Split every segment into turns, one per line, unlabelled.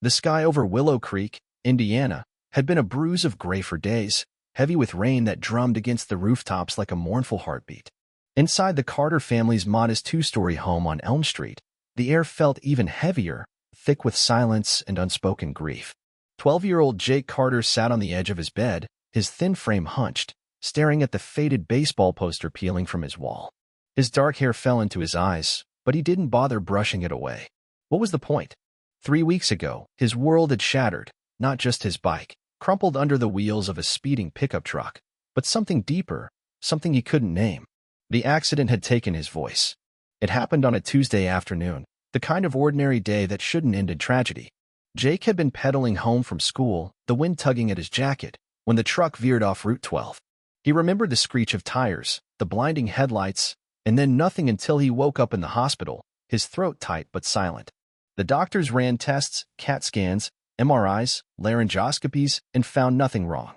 The sky over Willow Creek, Indiana, had been a bruise of gray for days, heavy with rain that drummed against the rooftops like a mournful heartbeat. Inside the Carter family's modest two-story home on Elm Street, the air felt even heavier, thick with silence and unspoken grief. 12-year-old Jake Carter sat on the edge of his bed, his thin frame hunched, staring at the faded baseball poster peeling from his wall. His dark hair fell into his eyes, but he didn't bother brushing it away. What was the point? 3 weeks ago, his world had shattered, not just his bike, crumpled under the wheels of a speeding pickup truck, but something deeper, something he couldn't name. The accident had taken his voice. It happened on a Tuesday afternoon, the kind of ordinary day that shouldn't end in tragedy. Jake had been pedaling home from school, the wind tugging at his jacket, when the truck veered off Route 12. He remembered the screech of tires, the blinding headlights, and then nothing until he woke up in the hospital, his throat tight but silent. The doctors ran tests, CAT scans, MRIs, laryngoscopies, and found nothing wrong.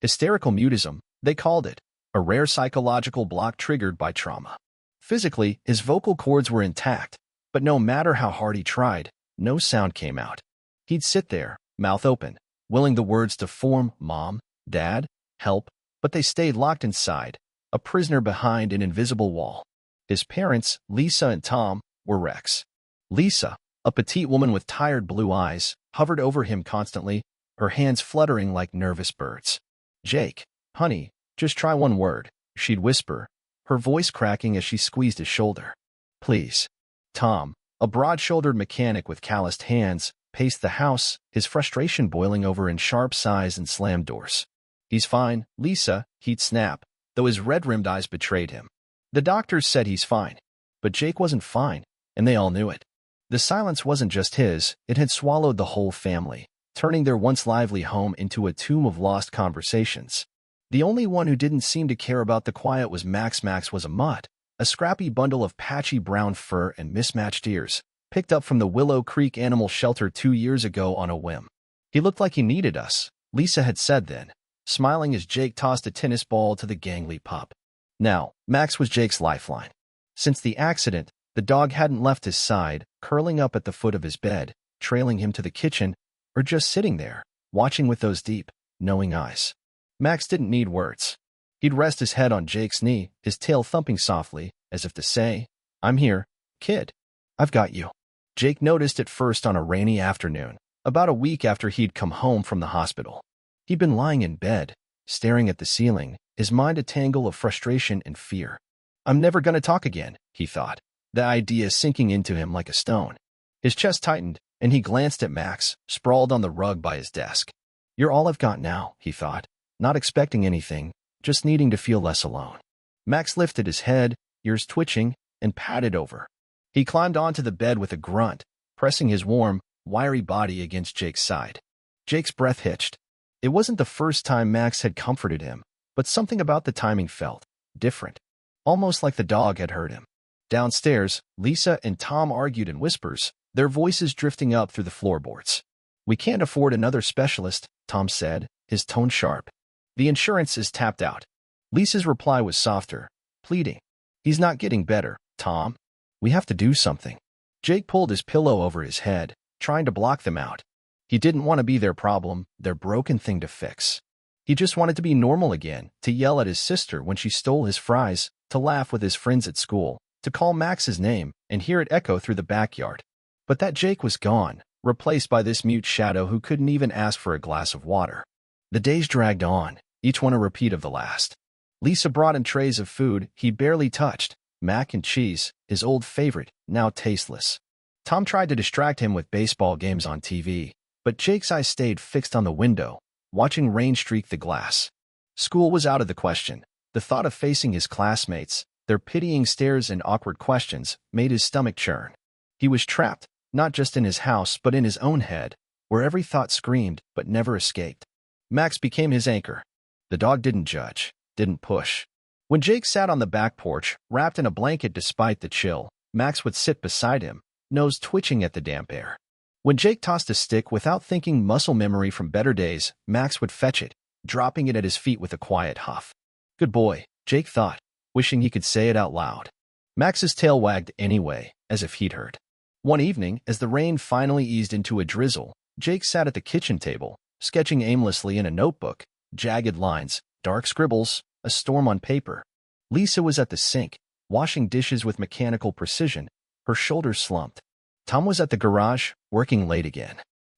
Hysterical mutism, they called it, a rare psychological block triggered by trauma. Physically, his vocal cords were intact, but no matter how hard he tried, no sound came out. He'd sit there, mouth open, willing the words to form, Mom, Dad, help, but they stayed locked inside, a prisoner behind an invisible wall. His parents, Lisa and Tom, were wrecks. Lisa, a petite woman with tired blue eyes, hovered over him constantly, her hands fluttering like nervous birds. Jake, honey, just try one word, she'd whisper, her voice cracking as she squeezed his shoulder. Please. Tom, a broad-shouldered mechanic with calloused hands, paced the house, his frustration boiling over in sharp sighs and slammed doors. He's fine, Lisa, he'd snap, though his red-rimmed eyes betrayed him. The doctors said he's fine. But Jake wasn't fine, and they all knew it. The silence wasn't just his, it had swallowed the whole family, turning their once lively home into a tomb of lost conversations. The only one who didn't seem to care about the quiet was Max. Max was a mutt, a scrappy bundle of patchy brown fur and mismatched ears, picked up from the Willow Creek Animal Shelter 2 years ago on a whim. He looked like he needed us, Lisa had said then, smiling as Jake tossed a tennis ball to the gangly pup. Now, Max was Jake's lifeline. Since the accident, the dog hadn't left his side, curling up at the foot of his bed, trailing him to the kitchen, or just sitting there, watching with those deep, knowing eyes. Max didn't need words. He'd rest his head on Jake's knee, his tail thumping softly, as if to say, I'm here, kid. I've got you. Jake noticed it first on a rainy afternoon, about a week after he'd come home from the hospital. He'd been lying in bed, staring at the ceiling, his mind a tangle of frustration and fear. I'm never going to talk again, he thought, the idea sinking into him like a stone. His chest tightened, and he glanced at Max, sprawled on the rug by his desk. You're all I've got now, he thought, not expecting anything, just needing to feel less alone. Max lifted his head, ears twitching, and patted over. He climbed onto the bed with a grunt, pressing his warm, wiry body against Jake's side. Jake's breath hitched. It wasn't the first time Max had comforted him, but something about the timing felt different, almost like the dog had heard him. Downstairs, Lisa and Tom argued in whispers, their voices drifting up through the floorboards. We can't afford another specialist, Tom said, his tone sharp. The insurance is tapped out. Lisa's reply was softer, pleading. He's not getting better, Tom. We have to do something. Jake pulled his pillow over his head, trying to block them out. He didn't want to be their problem, their broken thing to fix. He just wanted to be normal again, to yell at his sister when she stole his fries, to laugh with his friends at school, to call Max's name and hear it echo through the backyard. But that Jake was gone, replaced by this mute shadow who couldn't even ask for a glass of water. The days dragged on, each one a repeat of the last. Lisa brought in trays of food he barely touched, mac and cheese, his old favorite, now tasteless. Tom tried to distract him with baseball games on TV, but Jake's eyes stayed fixed on the window, watching rain streak the glass. School was out of the question. The thought of facing his classmates, their pitying stares and awkward questions, made his stomach churn. He was trapped, not just in his house but in his own head, where every thought screamed but never escaped. Max became his anchor. The dog didn't judge, didn't push. When Jake sat on the back porch, wrapped in a blanket despite the chill, Max would sit beside him, nose twitching at the damp air. When Jake tossed a stick without thinking, muscle memory from better days, Max would fetch it, dropping it at his feet with a quiet huff. Good boy, Jake thought, wishing he could say it out loud. Max's tail wagged anyway, as if he'd heard. One evening, as the rain finally eased into a drizzle, Jake sat at the kitchen table, sketching aimlessly in a notebook, jagged lines, dark scribbles, a storm on paper. Lisa was at the sink, washing dishes with mechanical precision, her shoulders slumped. Tom was at the garage, working late again.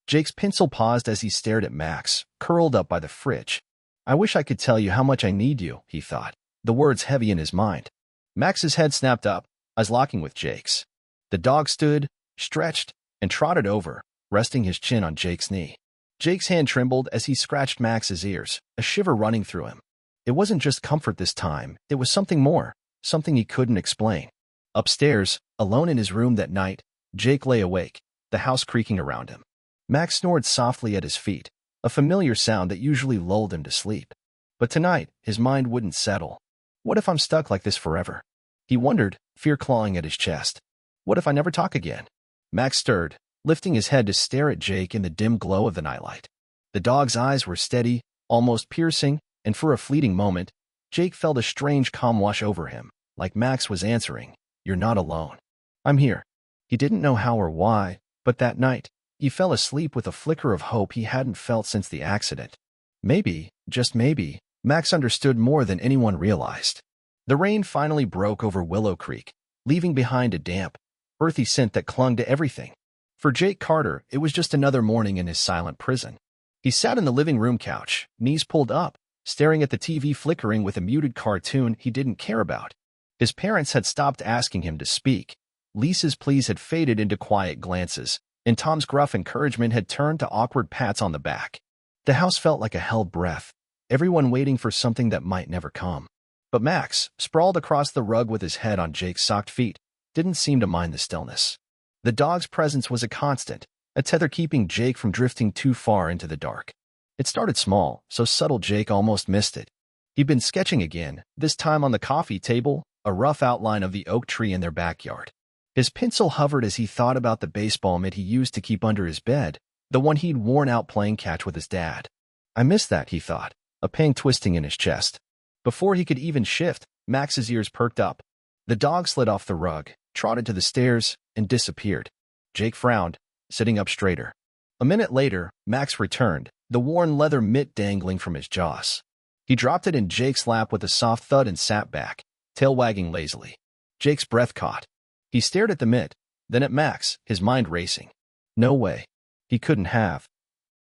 Jake's pencil paused as he stared at Max, curled up by the fridge. I wish I could tell you how much I need you, he thought, the words heavy in his mind. Max's head snapped up, eyes locking with Jake's. The dog stood, stretched, and trotted over, resting his chin on Jake's knee. Jake's hand trembled as he scratched Max's ears, a shiver running through him. It wasn't just comfort this time, it was something more, something he couldn't explain. Upstairs, alone in his room that night, Jake lay awake, the house creaking around him. Max snored softly at his feet, a familiar sound that usually lulled him to sleep. But tonight, his mind wouldn't settle. What if I'm stuck like this forever? He wondered, fear clawing at his chest. What if I never talk again? Max stirred, lifting his head to stare at Jake in the dim glow of the nightlight. The dog's eyes were steady, almost piercing, and for a fleeting moment, Jake felt a strange calm wash over him, like Max was answering, "You're not alone. I'm here." He didn't know how or why, but that night, he fell asleep with a flicker of hope he hadn't felt since the accident. Maybe, just maybe, Max understood more than anyone realized. The rain finally broke over Willow Creek, leaving behind a damp, earthy scent that clung to everything. For Jake Carter, it was just another morning in his silent prison. He sat in the living room couch, knees pulled up, staring at the TV flickering with a muted cartoon he didn't care about. His parents had stopped asking him to speak. Lisa's pleas had faded into quiet glances, and Tom's gruff encouragement had turned to awkward pats on the back. The house felt like a held breath, everyone waiting for something that might never come. But Max, sprawled across the rug with his head on Jake's socked feet, didn't seem to mind the stillness. The dog's presence was a constant, a tether keeping Jake from drifting too far into the dark. It started small, so subtle Jake almost missed it. He'd been sketching again, this time on the coffee table, a rough outline of the oak tree in their backyard. His pencil hovered as he thought about the baseball mitt he used to keep under his bed, the one he'd worn out playing catch with his dad. I miss that, he thought, a pang twisting in his chest. Before he could even shift, Max's ears perked up. The dog slid off the rug, trotted to the stairs, and disappeared. Jake frowned, sitting up straighter. A minute later, Max returned, the worn leather mitt dangling from his jaws. He dropped it in Jake's lap with a soft thud and sat back, tail wagging lazily. Jake's breath caught. He stared at the mitt, then at Max, his mind racing. No way. He couldn't have.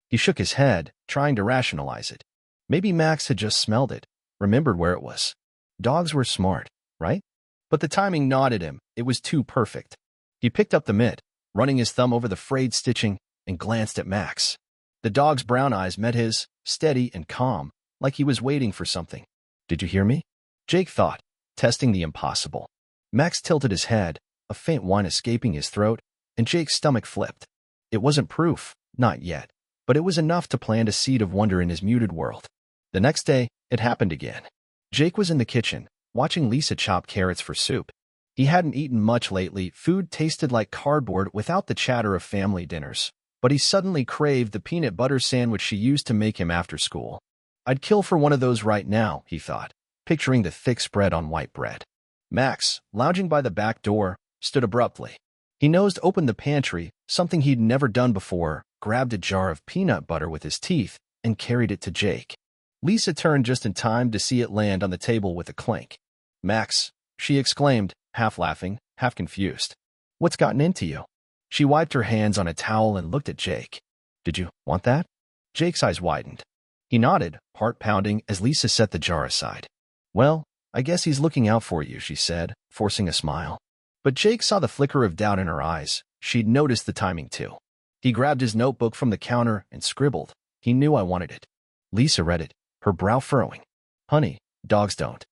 He shook his head, trying to rationalize it. Maybe Max had just smelled it, remembered where it was. Dogs were smart, right? But the timing gnawed at him. It was too perfect. He picked up the mitt, running his thumb over the frayed stitching, and glanced at Max. The dog's brown eyes met his, steady and calm, like he was waiting for something. Did you hear me? Jake thought, testing the impossible. Max tilted his head, a faint whine escaping his throat, and Jake's stomach flipped. It wasn't proof, not yet, but it was enough to plant a seed of wonder in his muted world. The next day, it happened again. Jake was in the kitchen, watching Lisa chop carrots for soup. He hadn't eaten much lately, food tasted like cardboard without the chatter of family dinners, but he suddenly craved the peanut butter sandwich she used to make him after school. I'd kill for one of those right now, he thought, picturing the thick spread on white bread. Max, lounging by the back door, stood abruptly. He nosed open the pantry, something he'd never done before, grabbed a jar of peanut butter with his teeth, and carried it to Jake. Lisa turned just in time to see it land on the table with a clink. Max, she exclaimed, half laughing, half confused. What's gotten into you? She wiped her hands on a towel and looked at Jake. Did you want that? Jake's eyes widened. He nodded, heart pounding, as Lisa set the jar aside. Well, I guess he's looking out for you, she said, forcing a smile. But Jake saw the flicker of doubt in her eyes. She'd noticed the timing too. He grabbed his notebook from the counter and scribbled. He knew I wanted it. Lisa read it, her brow furrowing. Honey, dogs don't.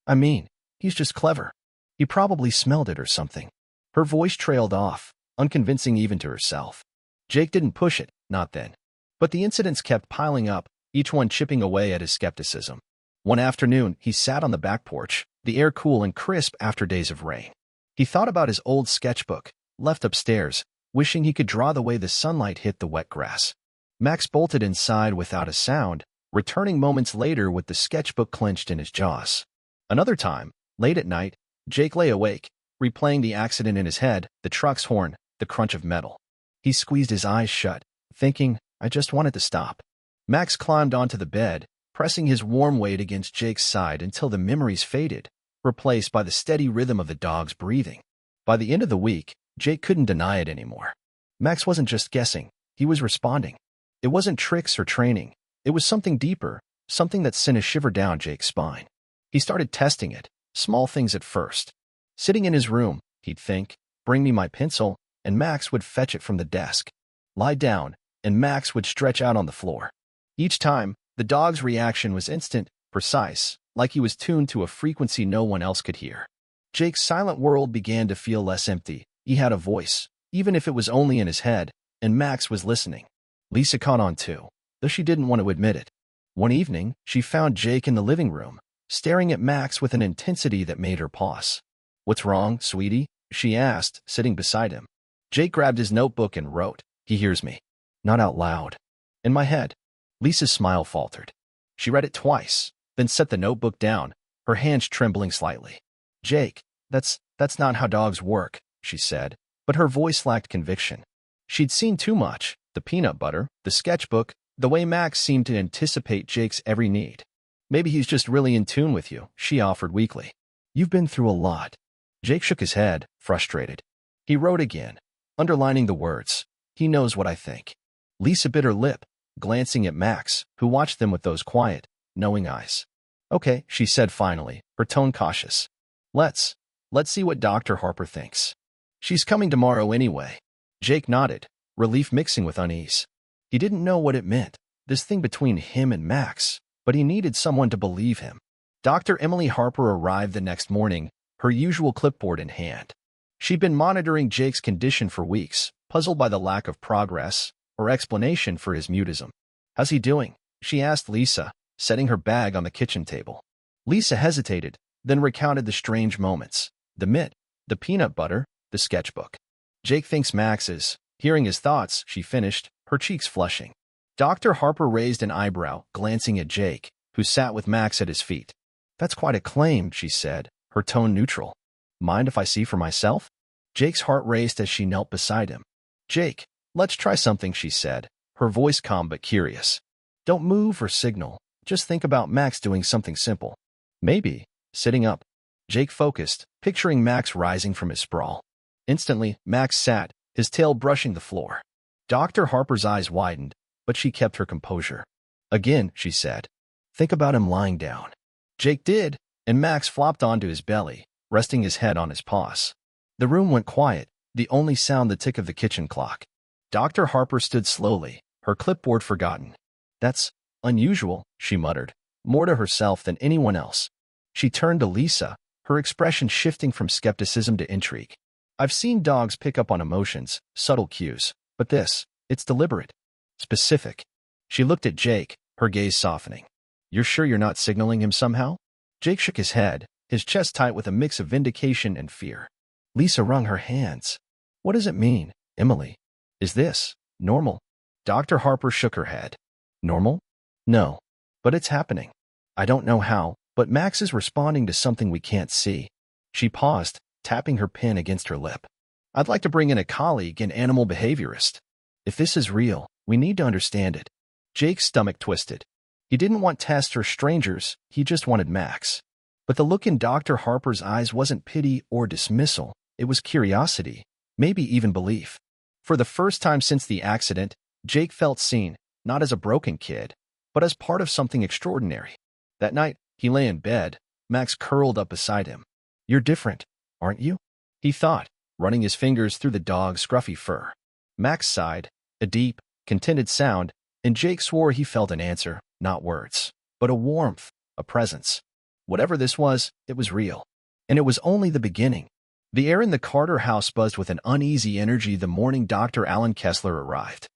I mean, he's just clever. He probably smelled it or something. Her voice trailed off, unconvincing even to herself. Jake didn't push it, not then. But the incidents kept piling up, each one chipping away at his skepticism. One afternoon, he sat on the back porch, the air cool and crisp after days of rain. He thought about his old sketchbook, left upstairs, wishing he could draw the way the sunlight hit the wet grass. Max bolted inside without a sound, returning moments later with the sketchbook clenched in his jaws. Another time, late at night, Jake lay awake, replaying the accident in his head, the truck's horn, the crunch of metal. He squeezed his eyes shut, thinking, I just wanted to stop. Max climbed onto the bed, pressing his warm weight against Jake's side until the memories faded, replaced by the steady rhythm of the dog's breathing. By the end of the week, Jake couldn't deny it anymore. Max wasn't just guessing, he was responding. It wasn't tricks or training, it was something deeper, something that sent a shiver down Jake's spine. He started testing it, small things at first. Sitting in his room, he'd think, bring me my pencil, and Max would fetch it from the desk. Lie down, and Max would stretch out on the floor. Each time, the dog's reaction was instant, precise, like he was tuned to a frequency no one else could hear. Jake's silent world began to feel less empty. He had a voice, even if it was only in his head, and Max was listening. Lisa caught on too, though she didn't want to admit it. One evening, she found Jake in the living room, staring at Max with an intensity that made her pause. "What's wrong, sweetie?" she asked, sitting beside him. Jake grabbed his notebook and wrote, "He hears me." Not out loud. In my head. Lisa's smile faltered. She read it twice, then set the notebook down, her hands trembling slightly. "Jake, that's not how dogs work," she said, but her voice lacked conviction. She'd seen too much, the peanut butter, the sketchbook, the way Max seemed to anticipate Jake's every need. "Maybe he's just really in tune with you," she offered weakly. "You've been through a lot." Jake shook his head, frustrated. He wrote again, underlining the words, "He knows what I think." Lisa bit her lip, glancing at Max, who watched them with those quiet, knowing eyes. "Okay," she said finally, her tone cautious. Let's see what Dr. Harper thinks. She's coming tomorrow anyway." Jake nodded, relief mixing with unease. He didn't know what it meant, this thing between him and Max, but he needed someone to believe him. Dr. Emily Harper arrived the next morning, her usual clipboard in hand. She'd been monitoring Jake's condition for weeks, puzzled by the lack of progress or explanation for his mutism. "How's he doing?" she asked Lisa, setting her bag on the kitchen table. Lisa hesitated, then recounted the strange moments. The mitt, the peanut butter, the sketchbook. "Jake thinks Max is." Hearing his thoughts, she finished, her cheeks flushing. Dr. Harper raised an eyebrow, glancing at Jake, who sat with Max at his feet. "That's quite a claim," she said, her tone neutral. "Mind if I see for myself?" Jake's heart raced as she knelt beside him. "Jake, let's try something," she said, her voice calm but curious. "Don't move or signal. Just think about Max doing something simple. Maybe sitting up." Jake focused, picturing Max rising from his sprawl. Instantly, Max sat, his tail brushing the floor. Dr. Harper's eyes widened, but she kept her composure. "Again," she said, "think about him lying down." Jake did, and Max flopped onto his belly, resting his head on his paws. The room went quiet, the only sound the tick of the kitchen clock. Dr. Harper stood slowly, her clipboard forgotten. "That's unusual," she muttered, more to herself than anyone else. She turned to Lisa, her expression shifting from skepticism to intrigue. "I've seen dogs pick up on emotions, subtle cues, but it's deliberate. Specific." She looked at Jake, her gaze softening. "You're sure you're not signaling him somehow?" Jake shook his head, his chest tight with a mix of vindication and fear. Lisa wrung her hands. "What does it mean, Emily? Is this normal?" Dr. Harper shook her head. "Normal? No. But it's happening. I don't know how, but Max is responding to something we can't see." She paused, tapping her pen against her lip. "I'd like to bring in a colleague, an animal behaviorist. If this is real, we need to understand it." Jake's stomach twisted. He didn't want tests or strangers, he just wanted Max. But the look in Dr. Harper's eyes wasn't pity or dismissal, it was curiosity, maybe even belief. For the first time since the accident, Jake felt seen, not as a broken kid, but as part of something extraordinary. That night, he lay in bed, Max curled up beside him. "You're different, aren't you?" he thought, running his fingers through the dog's scruffy fur. Max sighed, a deep, contented sound, and Jake swore he felt an answer, not words, but a warmth, a presence. Whatever this was, it was real. And it was only the beginning. The air in the Carter house buzzed with an uneasy energy the morning Dr. Alan Kessler arrived.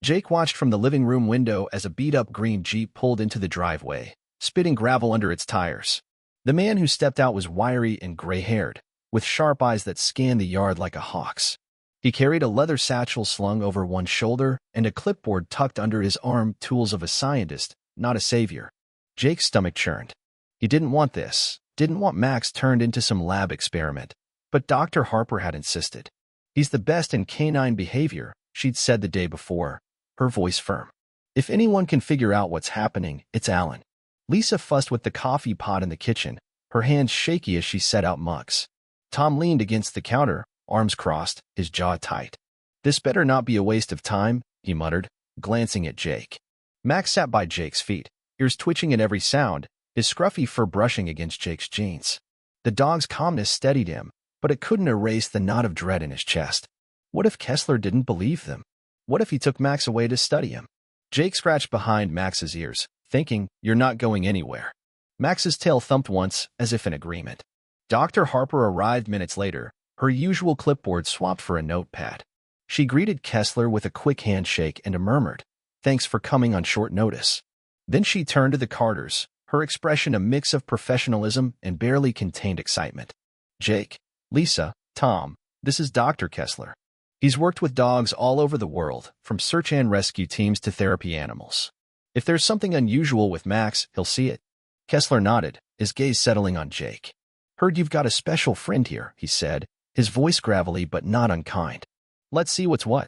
Jake watched from the living room window as a beat-up green Jeep pulled into the driveway, spitting gravel under its tires. The man who stepped out was wiry and gray-haired, with sharp eyes that scanned the yard like a hawk's. He carried a leather satchel slung over one shoulder and a clipboard tucked under his arm, tools of a scientist, not a savior. Jake's stomach churned. He didn't want this, didn't want Max turned into some lab experiment, but Dr. Harper had insisted. "He's the best in canine behavior," she'd said the day before, her voice firm. If anyone can figure out what's happening, it's Alan. Lisa fussed with the coffee pot in the kitchen, her hands shaky as she set out mugs. Tom leaned against the counter, arms crossed, his jaw tight. "This better not be a waste of time," he muttered, glancing at Jake. Max sat by Jake's feet, ears twitching at every sound, his scruffy fur brushing against Jake's jeans. The dog's calmness steadied him, but it couldn't erase the knot of dread in his chest. What if 𝐥𝐤𝐬 didn't believe them? What if he took Max away to study him? Jake scratched behind Max's ears, thinking, "You're not going anywhere." Max's tail thumped once, as if in agreement. Dr. Harper arrived minutes later, her usual clipboard swapped for a notepad. She greeted 𝐥𝐤𝐬 with a quick handshake and a murmured, "Thanks for coming on short notice." Then she turned to the Carters, her expression a mix of professionalism and barely contained excitement. "Jake, Lisa, Tom, this is Dr. 𝐥𝐤𝐬. He's worked with dogs all over the world, from search and rescue teams to therapy animals. If there's something unusual with Max, he'll see it." 𝐥𝐤𝐬 nodded, his gaze settling on Jake. "Heard you've got a special friend here," he said, his voice gravelly but not unkind. "Let's see what's what."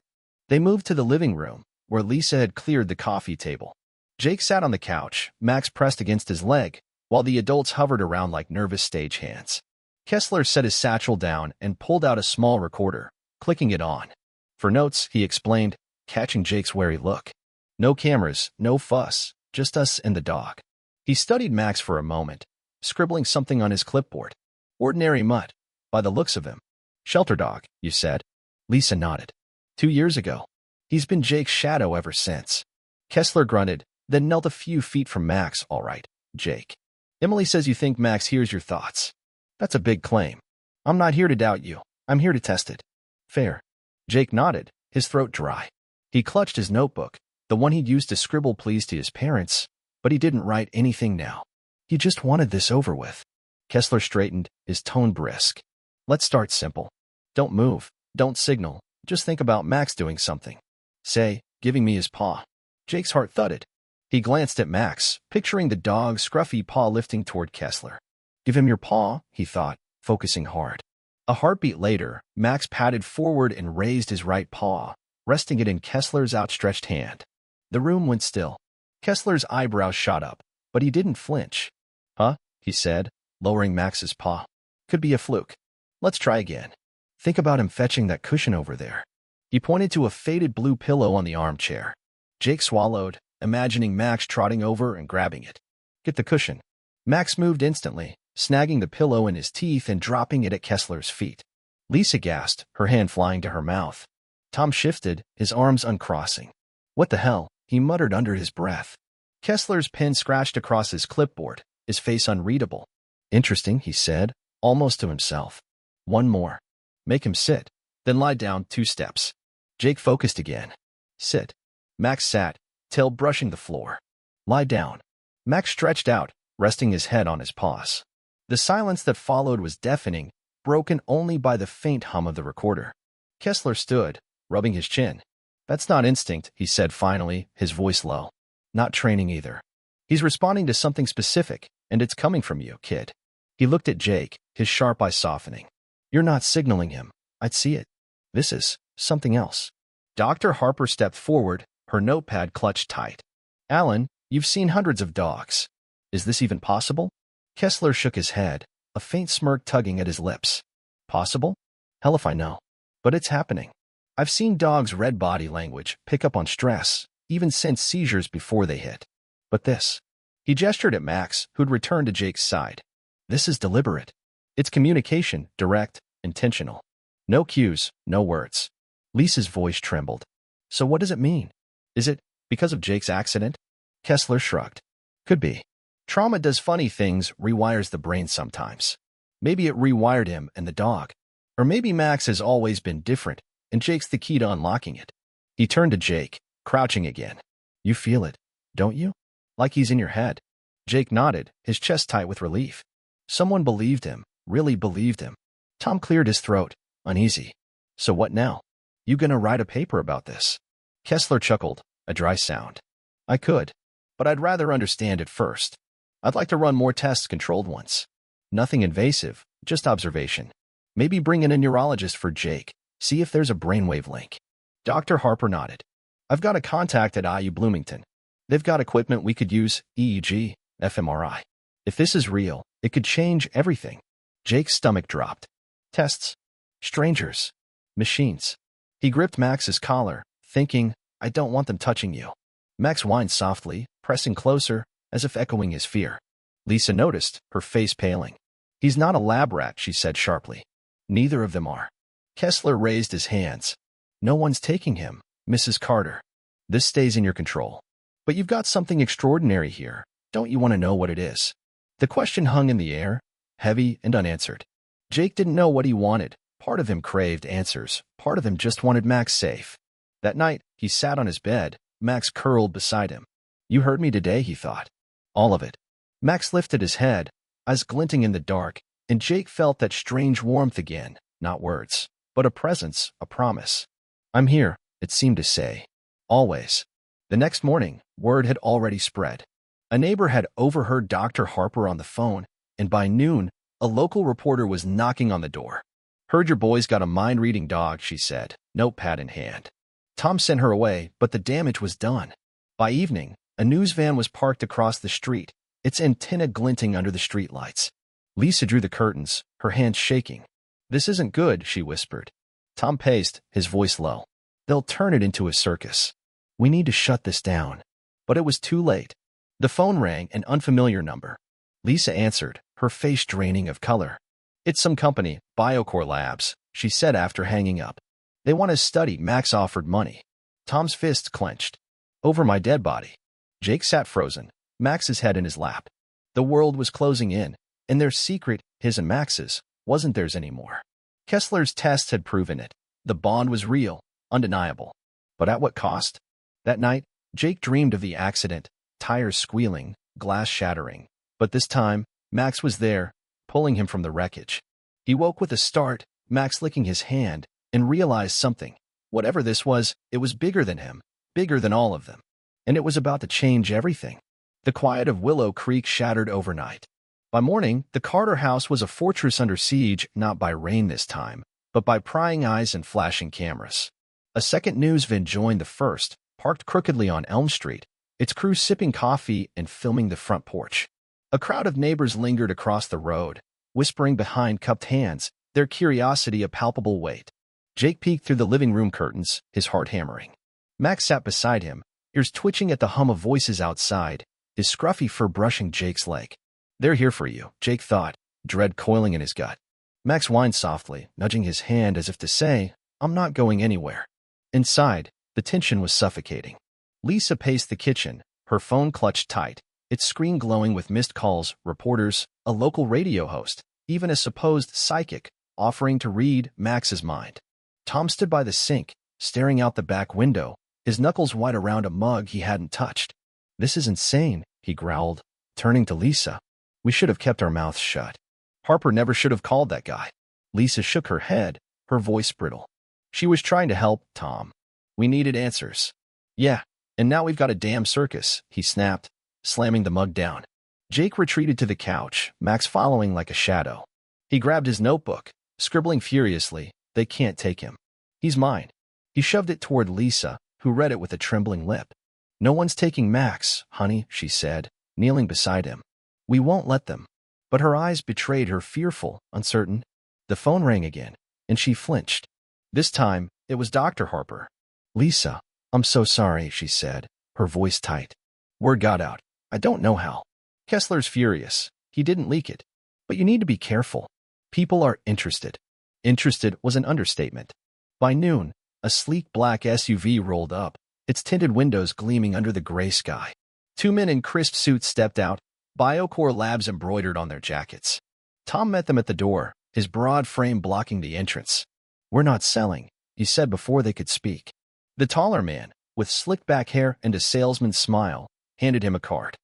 They moved to the living room, where Lisa had cleared the coffee table. Jake sat on the couch, Max pressed against his leg, while the adults hovered around like nervous stagehands. 𝐥𝐤𝐬 set his satchel down and pulled out a small recorder, clicking it on. "For notes," he explained, catching Jake's wary look. "No cameras, no fuss, just us and the dog." He studied Max for a moment, scribbling something on his clipboard. "Ordinary mutt, by the looks of him. Shelter dog, you said?" Lisa nodded. 2 years ago. He's been Jake's shadow ever since." 𝐥𝐤𝐬 grunted, then knelt a few feet from Max. "All right, Jake. Emily says you think Max hears your thoughts. That's a big claim. I'm not here to doubt you. I'm here to test it." "Fair." Jake nodded, his throat dry. He clutched his notebook, the one he'd used to scribble pleas to his parents, but he didn't write anything now. He just wanted this over with. 𝐥𝐤𝐬 straightened, his tone brisk. "Let's start simple. Don't move, don't signal, just think about Max doing something. Say, giving me his paw." Jake's heart thudded. He glanced at Max, picturing the dog's scruffy paw lifting toward 𝐥𝐤𝐬. "Give him your paw," he thought, focusing hard. A heartbeat later, Max patted forward and raised his right paw, resting it in 𝐥𝐤𝐬's outstretched hand. The room went still. 𝐥𝐤𝐬's eyebrows shot up, but he didn't flinch. "Huh?" he said, lowering Max's paw. "Could be a fluke. Let's try again. Think about him fetching that cushion over there." He pointed to a faded blue pillow on the armchair. Jake swallowed, imagining Max trotting over and grabbing it. "Get the cushion." Max moved instantly, snagging the pillow in his teeth and dropping it at 𝐥𝐤𝐬's feet. Lisa gasped, her hand flying to her mouth. Tom shifted, his arms uncrossing. "What the hell?" he muttered under his breath. 𝐥𝐤𝐬's pen scratched across his clipboard, his face unreadable. "Interesting," he said, almost to himself. "One more. Make him sit, then lie down 2 steps." Jake focused again. "Sit." Max sat, tail brushing the floor. "Lie down." Max stretched out, resting his head on his paws. The silence that followed was deafening, broken only by the faint hum of the recorder. 𝐥𝐤𝐬 stood, rubbing his chin. "That's not instinct," he said finally, his voice low. "Not training either. He's responding to something specific, and it's coming from you, kid." He looked at Jake, his sharp eyes softening. "You're not signaling him. I'd see it. This is something else." Dr. Harper stepped forward, her notepad clutched tight. "Alan, you've seen hundreds of dogs. Is this even possible?" 𝐥𝐤𝐬 shook his head, a faint smirk tugging at his lips. "Possible? Hell if I know. But it's happening. I've seen dogs' red body language pick up on stress, even sense seizures before they hit. But this..." He gestured at Max, who'd returned to Jake's side. "This is deliberate. It's communication, direct, intentional. No cues, no words." Lisa's voice trembled. "So what does it mean? Is it because of Jake's accident?" 𝐥𝐤𝐬 shrugged. "Could be. Trauma does funny things, rewires the brain sometimes. Maybe it rewired him and the dog. Or maybe Max has always been different, and Jake's the key to unlocking it." He turned to Jake, crouching again. "You feel it, don't you? Like he's in your head." Jake nodded, his chest tight with relief. Someone believed him, really believed him. Tom cleared his throat, uneasy. "So what now? You gonna write a paper about this?" 𝐥𝐤𝐬 chuckled, a dry sound. "I could, but I'd rather understand it first. I'd like to run more tests, controlled ones. Nothing invasive, just observation. Maybe bring in a neurologist for Jake, see if there's a brainwave link." Dr. Harper nodded. I've got a contact at 𝐦𝐤𝐤𝐞. They've got equipment we could use, EEG, fMRI. If this is real, it could change everything. Jake's stomach dropped. Tests. Strangers. Machines. He gripped Max's collar, thinking, I don't want them touching you. Max whined softly, pressing closer, as if echoing his fear. Lisa noticed, her face paling. He's not a lab rat, she said sharply. Neither of them are. Kessler raised his hands. No one's taking him, Mrs. Carter. This stays in your control. But you've got something extraordinary here. Don't you want to know what it is? The question hung in the air, heavy and unanswered. Jake didn't know what he wanted. Part of him craved answers. Part of him just wanted Max safe. That night, he sat on his bed, Max curled beside him. You heard me today, he thought. All of it. Max lifted his head, eyes glinting in the dark, and Jake felt that strange warmth again, not words, but a presence, a promise. I'm here, it seemed to say. Always. The next morning, word had already spread. A neighbor had overheard Dr. Harper on the phone, and by noon, a local reporter was knocking on the door. Heard your boy's got a mind-reading dog, she said, notepad in hand. Tom sent her away, but the damage was done. By evening, a news van was parked across the street, its antenna glinting under the streetlights. Lisa drew the curtains, her hands shaking. This isn't good, she whispered. Tom paced, his voice low. They'll turn it into a circus. We need to shut this down. But it was too late. The phone rang, an unfamiliar number. Lisa answered, her face draining of color. It's some company, Biocore Labs, she said after hanging up. They want to study. Max offered money. Tom's fists clenched. Over my dead body. Jake sat frozen, Max's head in his lap. The world was closing in, and their secret, his and Max's, wasn't theirs anymore. Kessler's tests had proven it. The bond was real, undeniable. But at what cost? That night, Jake dreamed of the accident, tires squealing, glass shattering. But this time, Max was there, pulling him from the wreckage. He woke with a start, Max licking his hand, and realized something. Whatever this was, it was bigger than him, bigger than all of them. And it was about to change everything. The quiet of Willow Creek shattered overnight. By morning, the Carter house was a fortress under siege, not by rain this time, but by prying eyes and flashing cameras. A second news van joined the first, parked crookedly on Elm Street, its crew sipping coffee and filming the front porch. A crowd of neighbors lingered across the road, whispering behind cupped hands, their curiosity a palpable weight. Jake peeked through the living room curtains, his heart hammering. Max sat beside him, ears twitching at the hum of voices outside, his scruffy fur brushing Jake's leg. They're here for you, Jake thought, dread coiling in his gut. Max whined softly, nudging his hand as if to say, I'm not going anywhere. Inside, the tension was suffocating. Lisa paced the kitchen, her phone clutched tight, its screen glowing with missed calls, reporters, a local radio host, even a supposed psychic, offering to read Max's mind. Tom stood by the sink, staring out the back window, his knuckles white around a mug he hadn't touched. This is insane, he growled, turning to Lisa. We should have kept our mouths shut. Harper never should have called that guy. Lisa shook her head, her voice brittle. She was trying to help, Tom. We needed answers. Yeah, and now we've got a damn circus, he snapped, slamming the mug down. Jake retreated to the couch, Max following like a shadow. He grabbed his notebook, scribbling furiously, they can't take him. He's mine. He shoved it toward Lisa, who read it with a trembling lip. No one's taking Max, honey, she said, kneeling beside him. We won't let them. But her eyes betrayed her fearful, uncertain. The phone rang again, and she flinched. This time, it was Dr. Harper. Lisa, I'm so sorry, she said, her voice tight. Word got out. I don't know how. Kessler's furious. He didn't leak it. But you need to be careful. People are interested. Interested was an understatement. By noon, a sleek black SUV rolled up, its tinted windows gleaming under the gray sky. Two men in crisp suits stepped out, Biocore Labs embroidered on their jackets. Tom met them at the door, his broad frame blocking the entrance. We're not selling, he said before they could speak. The taller man, with slick-back hair and a salesman's smile, handed him a card.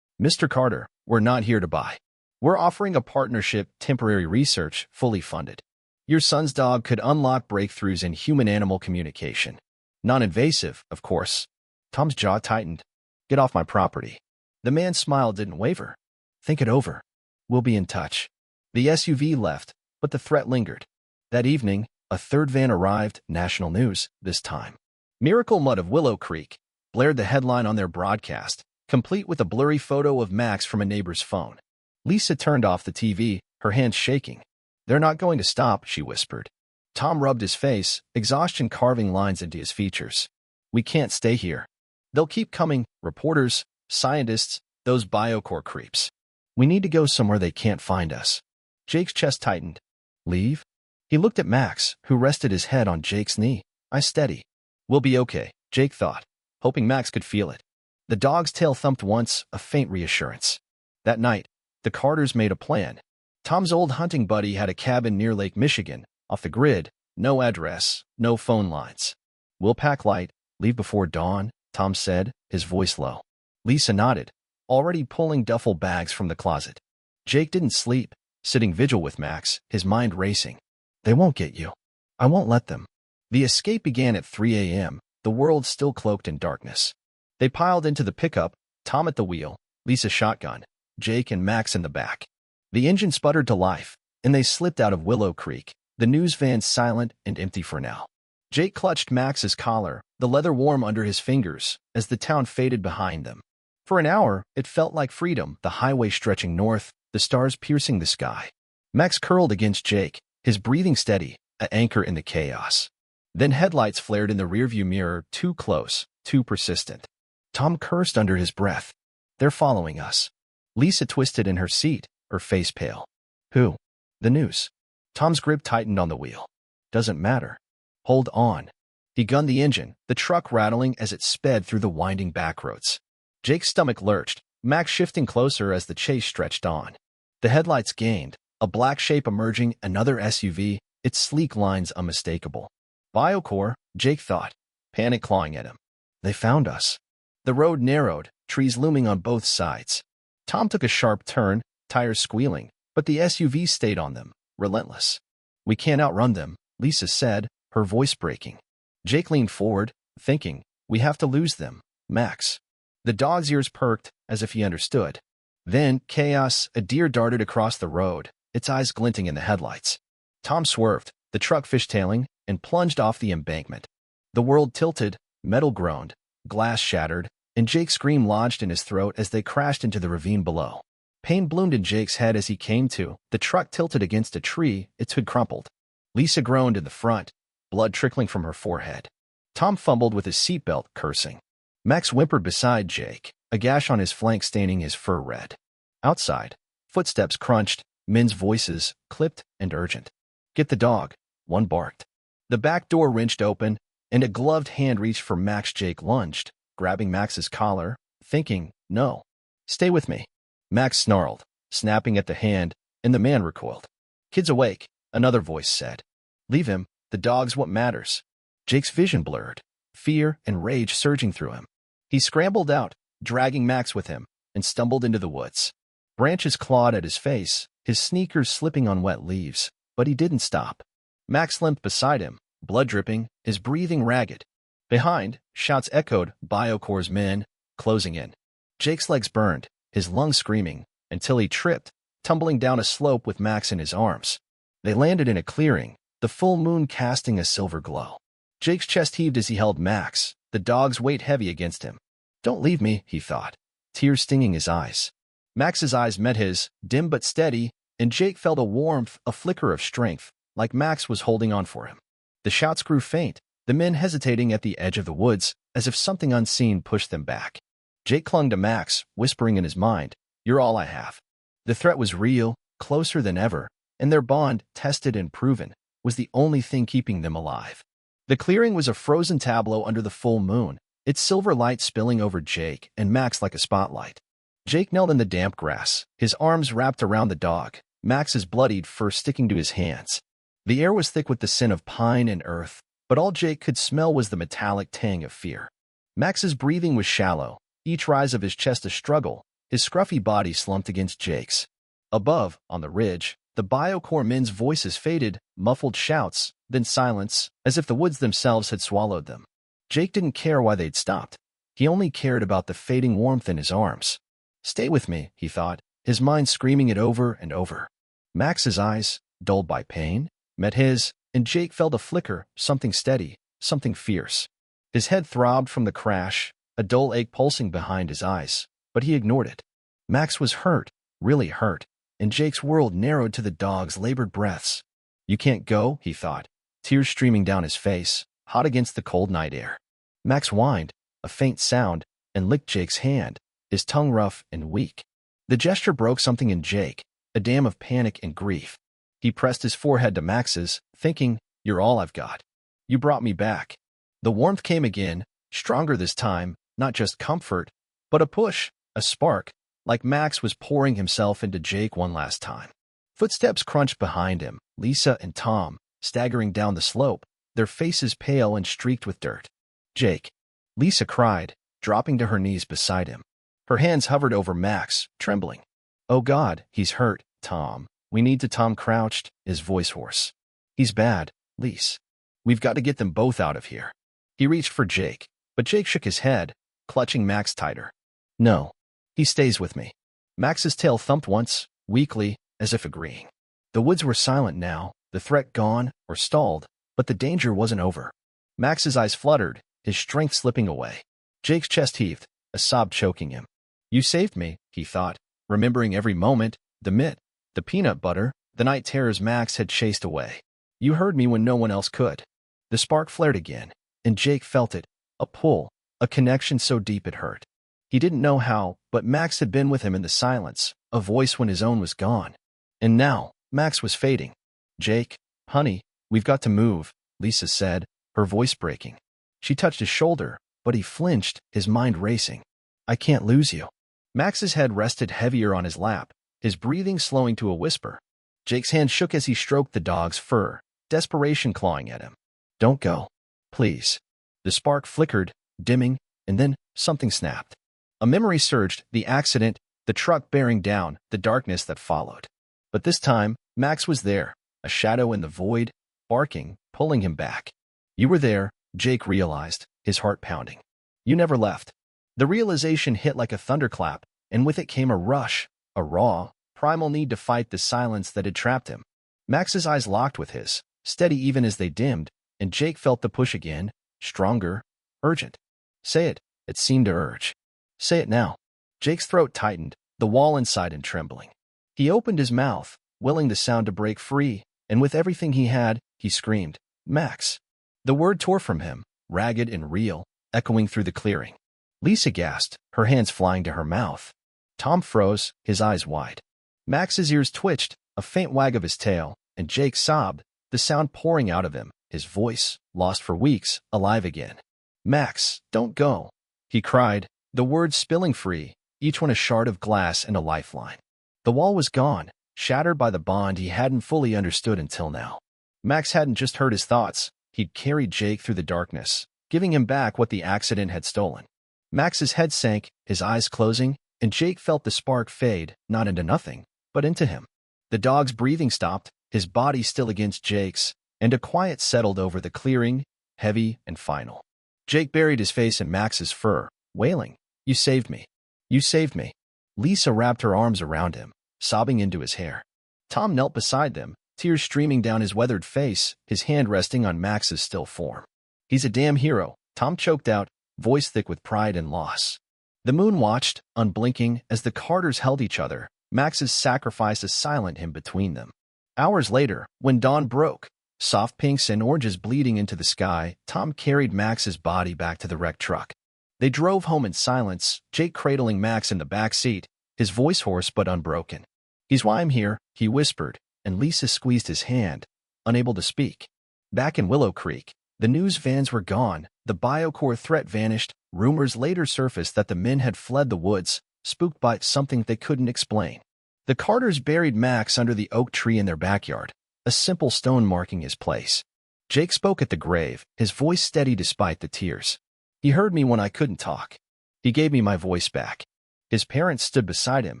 Mr. Carter, we're not here to buy. We're offering a partnership, temporary research, fully funded. Your son's dog could unlock breakthroughs in human-animal communication. Non-invasive, of course. Tom's jaw tightened. Get off my property. The man's smile didn't waver. Think it over. We'll be in touch. The SUV left, but the threat lingered. That evening, a third van arrived, national news, this time. Miracle Mud of Willow Creek, blared the headline on their broadcast, complete with a blurry photo of Max from a neighbor's phone. Lisa turned off the TV, her hands shaking. "They're not going to stop," she whispered. Tom rubbed his face, exhaustion carving lines into his features. "We can't stay here. They'll keep coming, reporters, scientists, those biocore creeps. We need to go somewhere they can't find us." Jake's chest tightened. "Leave?" He looked at Max, who rested his head on Jake's knee. "I steady." "We'll be okay," Jake thought, hoping Max could feel it. The dog's tail thumped once, a faint reassurance. That night, the Carters made a plan. Tom's old hunting buddy had a cabin near Lake Michigan, off the grid, no address, no phone lines. "We'll pack light, leave before dawn," Tom said, his voice low. Lisa nodded, already pulling duffel bags from the closet. Jake didn't sleep, sitting vigil with Max, his mind racing. "They won't get you. I won't let them." The escape began at 3 a.m., the world still cloaked in darkness. They piled into the pickup, Tom at the wheel, Lisa shotgun, Jake and Max in the back. The engine sputtered to life, and they slipped out of Willow Creek, the news van silent and empty for now. Jake clutched Max's collar, the leather warm under his fingers, as the town faded behind them. For an hour, it felt like freedom, the highway stretching north, the stars piercing the sky. Max curled against Jake, his breathing steady, an anchor in the chaos. Then headlights flared in the rearview mirror, too close, too persistent. Tom cursed under his breath. "They're following us." Lisa twisted in her seat, her face pale. "Who?" "The news." Tom's grip tightened on the wheel. "Doesn't matter. Hold on." He gunned the engine, the truck rattling as it sped through the winding backroads. Jake's stomach lurched, Max shifting closer as the chase stretched on. The headlights gained, a black shape emerging, another SUV, its sleek lines unmistakable. Biocore, Jake thought, panic clawing at him. "They found us." The road narrowed, trees looming on both sides. Tom took a sharp turn, tires squealing, but the SUV stayed on them, relentless. "We can't outrun them," Lisa said, her voice breaking. Jake leaned forward, thinking, "We have to lose them, Max." The dog's ears perked, as if he understood. Then, chaos, a deer darted across the road, its eyes glinting in the headlights. Tom swerved, the truck fishtailing, and plunged off the embankment. The world tilted, metal groaned, glass shattered, and Jake's scream lodged in his throat as they crashed into the ravine below. Pain bloomed in Jake's head as he came to. The truck tilted against a tree, its hood crumpled. Lisa groaned in the front, blood trickling from her forehead. Tom fumbled with his seatbelt, cursing. Max whimpered beside Jake, a gash on his flank staining his fur red. Outside, footsteps crunched, men's voices, clipped and urgent. "Get the dog," one barked. The back door wrenched open, and a gloved hand reached for Max. Jake lunged, grabbing Max's collar, thinking, "No. Stay with me." Max snarled, snapping at the hand, and the man recoiled. "Kid's awake," another voice said. "Leave him, the dog's what matters." Jake's vision blurred, fear and rage surging through him. He scrambled out, dragging Max with him, and stumbled into the woods. Branches clawed at his face, his sneakers slipping on wet leaves, but he didn't stop. Max limped beside him, blood dripping, his breathing ragged. Behind, shouts echoed, Biocore's men, closing in. Jake's legs burned, his lungs screaming, until he tripped, tumbling down a slope with Max in his arms. They landed in a clearing, the full moon casting a silver glow. Jake's chest heaved as he held Max, the dog's weight heavy against him. "Don't leave me," he thought, tears stinging his eyes. Max's eyes met his, dim but steady, and Jake felt a warmth, a flicker of strength, like Max was holding on for him. The shouts grew faint, the men hesitating at the edge of the woods, as if something unseen pushed them back. Jake clung to Max, whispering in his mind, "You're all I have." The threat was real, closer than ever, and their bond, tested and proven, was the only thing keeping them alive. The clearing was a frozen tableau under the full moon, its silver light spilling over Jake and Max like a spotlight. Jake knelt in the damp grass, his arms wrapped around the dog, Max's bloodied fur sticking to his hands. The air was thick with the scent of pine and earth, but all Jake could smell was the metallic tang of fear. Max's breathing was shallow, each rise of his chest a struggle, his scruffy body slumped against Jake's. Above, on the ridge, the Biocore men's voices faded, muffled shouts, then silence, as if the woods themselves had swallowed them. Jake didn't care why they'd stopped. He only cared about the fading warmth in his arms. "Stay with me," he thought, his mind screaming it over and over. Max's eyes, dulled by pain, met his, and Jake felt a flicker, something steady, something fierce. His head throbbed from the crash, a dull ache pulsing behind his eyes, but he ignored it. Max was hurt, really hurt, and Jake's world narrowed to the dog's labored breaths. "You can't go," he thought, tears streaming down his face, hot against the cold night air. Max whined, a faint sound, and licked Jake's hand, his tongue rough and weak. The gesture broke something in Jake, a dam of panic and grief. He pressed his forehead to Max's, thinking, "You're all I've got. You brought me back." The warmth came again, stronger this time, not just comfort, but a push, a spark, like Max was pouring himself into Jake one last time. Footsteps crunched behind him, Lisa and Tom, staggering down the slope, their faces pale and streaked with dirt. "Jake," Lisa cried, dropping to her knees beside him. Her hands hovered over Max, trembling. "Oh God, he's hurt, Tom. We need to." Tom crouched, his voice hoarse. "He's bad, Lise. We've got to get them both out of here." He reached for Jake, but Jake shook his head, clutching Max tighter. "No. He stays with me." Max's tail thumped once, weakly, as if agreeing. The woods were silent now, the threat gone, or stalled, but the danger wasn't over. Max's eyes fluttered, his strength slipping away. Jake's chest heaved, a sob choking him. "You saved me," he thought, remembering every moment, the mitt, the peanut butter, the night terrors Max had chased away. "You heard me when no one else could." The spark flared again, and Jake felt it, a pull, a connection so deep it hurt. He didn't know how, but Max had been with him in the silence, a voice when his own was gone. And now, Max was fading. "Jake, honey, we've got to move," Lisa said, her voice breaking. She touched his shoulder, but he flinched, his mind racing. "I can't lose you." Max's head rested heavier on his lap, his breathing slowing to a whisper. Jake's hand shook as he stroked the dog's fur, desperation clawing at him. "Don't go. Please." The spark flickered, dimming, and then something snapped. A memory surged, the accident, the truck bearing down, the darkness that followed. But this time, Max was there, a shadow in the void, barking, pulling him back. "You were there," Jake realized, his heart pounding. "You never left." The realization hit like a thunderclap, and with it came a rush, a raw, primal need to fight the silence that had trapped him. Max's eyes locked with his, steady even as they dimmed, and Jake felt the push again, stronger, urgent. "Say it," it seemed to urge. "Say it now." Jake's throat tightened, the wall inside him trembling. He opened his mouth, willing the sound to break free, and with everything he had, he screamed, "Max." The word tore from him, ragged and real, echoing through the clearing. Lisa gasped, her hands flying to her mouth. Tom froze, his eyes wide. Max's ears twitched, a faint wag of his tail, and Jake sobbed, the sound pouring out of him, his voice, lost for weeks, alive again. "Max, don't go," he cried, the words spilling free, each one a shard of glass and a lifeline. The wall was gone, shattered by the bond he hadn't fully understood until now. Max hadn't just heard his thoughts, he'd carried Jake through the darkness, giving him back what the accident had stolen. Max's head sank, his eyes closing, and Jake felt the spark fade, not into nothing, but into him. The dog's breathing stopped, his body still against Jake's, and a quiet settled over the clearing, heavy and final. Jake buried his face in Max's fur, wailing, "You saved me. You saved me." Lisa wrapped her arms around him, sobbing into his hair. Tom knelt beside them, tears streaming down his weathered face, his hand resting on Max's still form. "He's a damn hero," Tom choked out, voice thick with pride and loss. The moon watched, unblinking, as the Carters held each other, Max's sacrifice a silent hymn between them. Hours later, when dawn broke, soft pinks and oranges bleeding into the sky, Tom carried Max's body back to the wrecked truck. They drove home in silence, Jake cradling Max in the back seat, his voice hoarse but unbroken. "He's why I'm here," he whispered, and Lisa squeezed his hand, unable to speak. Back in Willow Creek, the news vans were gone, the biocore threat vanished, rumors later surfaced that the men had fled the woods, spooked by something they couldn't explain. The Carters buried Max under the oak tree in their backyard, a simple stone marking his place. Jake spoke at the grave, his voice steady despite the tears. "He heard me when I couldn't talk. He gave me my voice back." His parents stood beside him,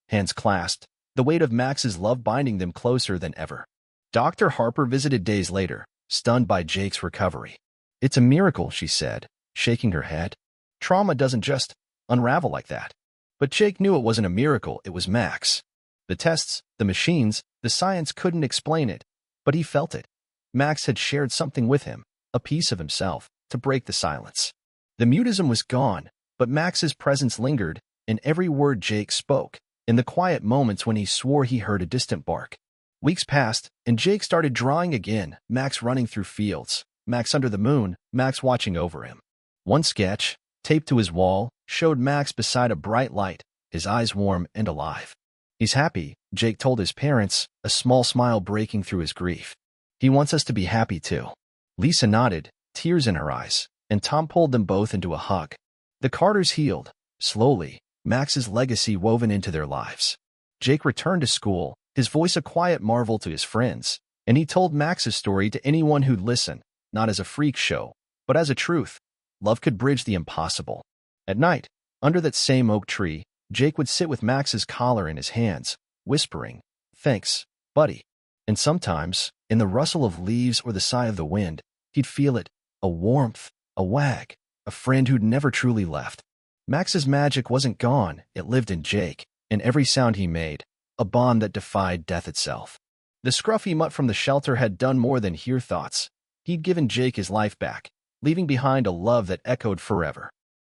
hands clasped, the weight of Max's love binding them closer than ever. Dr. Harper visited days later, stunned by Jake's recovery. "It's a miracle," she said, shaking her head. "Trauma doesn't just unravel like that." But Jake knew it wasn't a miracle, it was Max. The tests, the machines, the science couldn't explain it, but he felt it. Max had shared something with him, a piece of himself, to break the silence. The mutism was gone, but Max's presence lingered in every word Jake spoke, in the quiet moments when he swore he heard a distant bark. Weeks passed, and Jake started drawing again, Max running through fields, Max under the moon, Max watching over him. One sketch, taped to his wall, showed Max beside a bright light, his eyes warm and alive. "He's happy," Jake told his parents, a small smile breaking through his grief. "He wants us to be happy too." Lisa nodded, tears in her eyes, and Tom pulled them both into a hug. The Carters healed, slowly, Max's legacy woven into their lives. Jake returned to school, his voice a quiet marvel to his friends, and he told Max's story to anyone who'd listen, not as a freak show, but as a truth. Love could bridge the impossible. At night, under that same oak tree, Jake would sit with Max's collar in his hands, whispering, "Thanks, buddy." And sometimes, in the rustle of leaves or the sigh of the wind, he'd feel it, a warmth, a wag, a friend who'd never truly left. Max's magic wasn't gone, it lived in Jake, in every sound he made, a bond that defied death itself. The scruffy mutt from the shelter had done more than hear thoughts. He'd given Jake his life back, leaving behind a love that echoed forever.